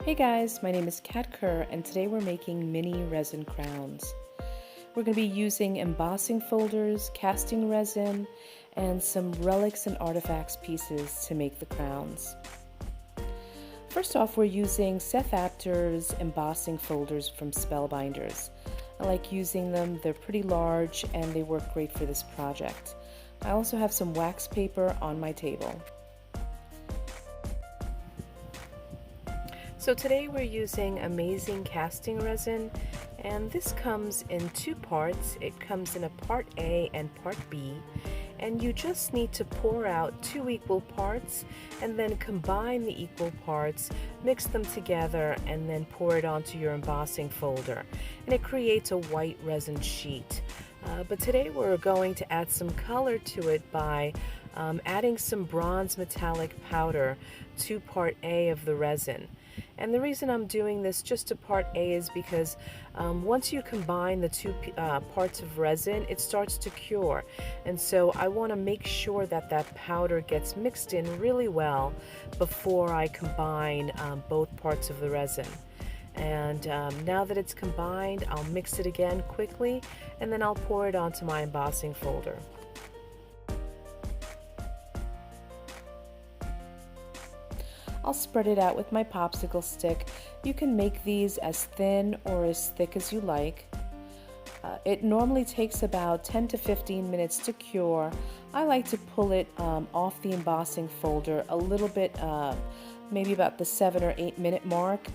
Hey guys, my name is Kerr and today we're making mini resin crowns. We're going to be using embossing folders, casting resin, and some relics and artifacts pieces to make the crowns. First off, we're using Seth Apter's embossing folders from Spellbinders. I like using them, they're pretty large and they work great for this project. I also have some wax paper on my table. So today we're using amazing casting resin, and this comes in two parts. It comes in a part A and part B, and you just need to pour out 2 equal parts and then combine the equal parts, mix them together, and then pour it onto your embossing folder, and it creates a white resin sheet. But today we're going to add some color to it by adding some bronze metallic powder to part A of the resin. And the reason I'm doing this just to part A is because once you combine the two parts of resin, it starts to cure. And so I want to make sure that that powder gets mixed in really well before I combine both parts of the resin. And now that it's combined, I'll mix it again quickly, and then I'll pour it onto my embossing folder. I'll spread it out with my popsicle stick. You can make these as thin or as thick as you like. It normally takes about 10 to 15 minutes to cure. I like to pull it off the embossing folder a little bit, maybe about the 7 or 8 minute mark,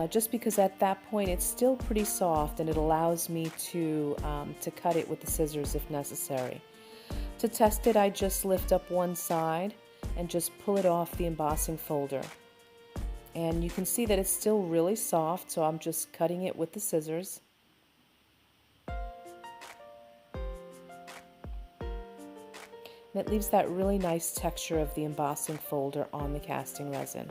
just because at that point it's still pretty soft and it allows me to cut it with the scissors if necessary. To test it, I just lift up one side and just pull it off the embossing folder. And you can see that it's still really soft, so I'm just cutting it with the scissors. And it leaves that really nice texture of the embossing folder on the casting resin.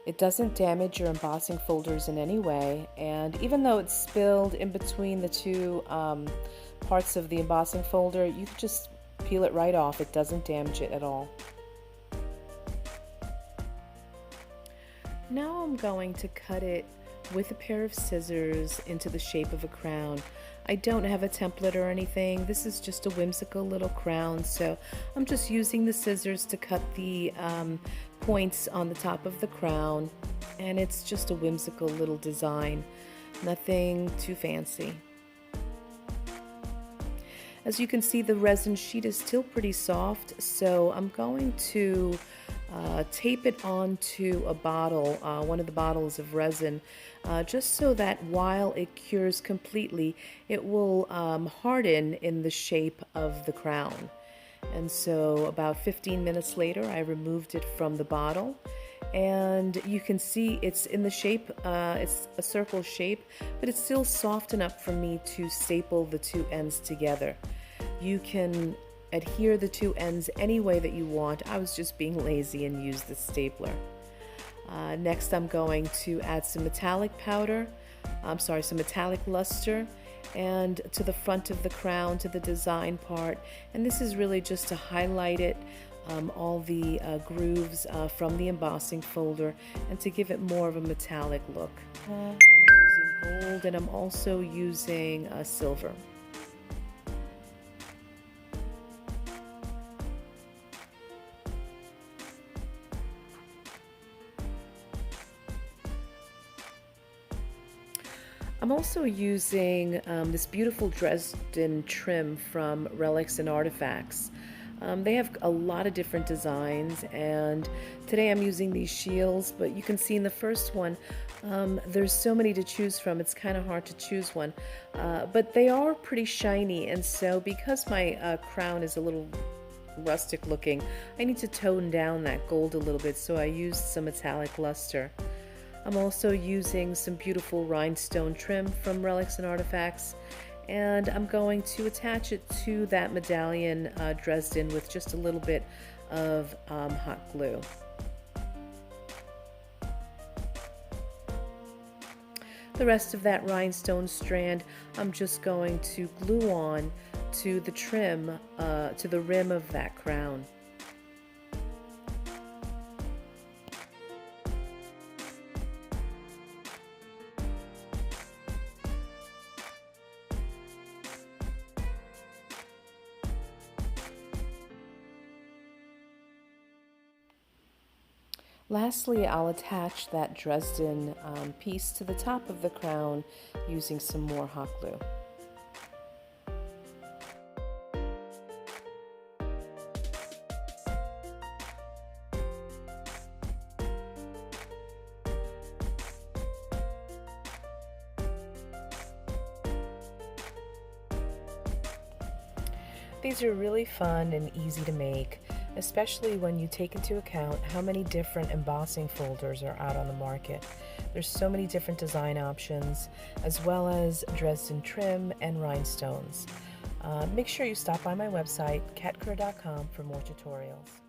It doesn't damage your embossing folders in any way, and even though it's spilled in between the two parts of the embossing folder, you can just peel it right off. It doesn't damage it at all. Now I'm going to cut it with a pair of scissors into the shape of a crown. I don't have a template or anything. This is just a whimsical little crown, so I'm just using the scissors to cut the points on the top of the crown, and it's just a whimsical little design. Nothing too fancy. As you can see, the resin sheet is still pretty soft, so I'm going to tape it onto a bottle, one of the bottles of resin, just so that while it cures completely, it will harden in the shape of the crown. And so about 15 minutes later, I removed it from the bottle. And you can see it's in the shape, it's a circle shape, but it's still soft enough for me to staple the two ends together. You can adhere the two ends any way that you want. I was just being lazy and used the stapler. Next, I'm going to add some metallic powder, some metallic luster, and to the front of the crown, to the design part. And this is really just to highlight it, all the grooves from the embossing folder, and to give it more of a metallic look. I'm using gold, and I'm also using silver. I'm also using this beautiful Dresden trim from Relics and Artifacts. They have a lot of different designs, and today I'm using these shields, but you can see in the first one there's so many to choose from, it's kind of hard to choose one. But they are pretty shiny, and so because my crown is a little rustic looking, I need to tone down that gold a little bit, so I used some metallic luster. I'm also using some beautiful rhinestone trim from Relics and Artifacts, and I'm going to attach it to that medallion Dresden with just a little bit of hot glue. The rest of that rhinestone strand I'm just going to glue on to the trim, to the rim of that crown. Lastly, I'll attach that Dresden piece to the top of the crown using some more hot glue. These are really fun and easy to make, especially when you take into account how many different embossing folders are out on the market. There's so many different design options, as well as Dresden trim and rhinestones. Make sure you stop by my website, katkerr.com, for more tutorials.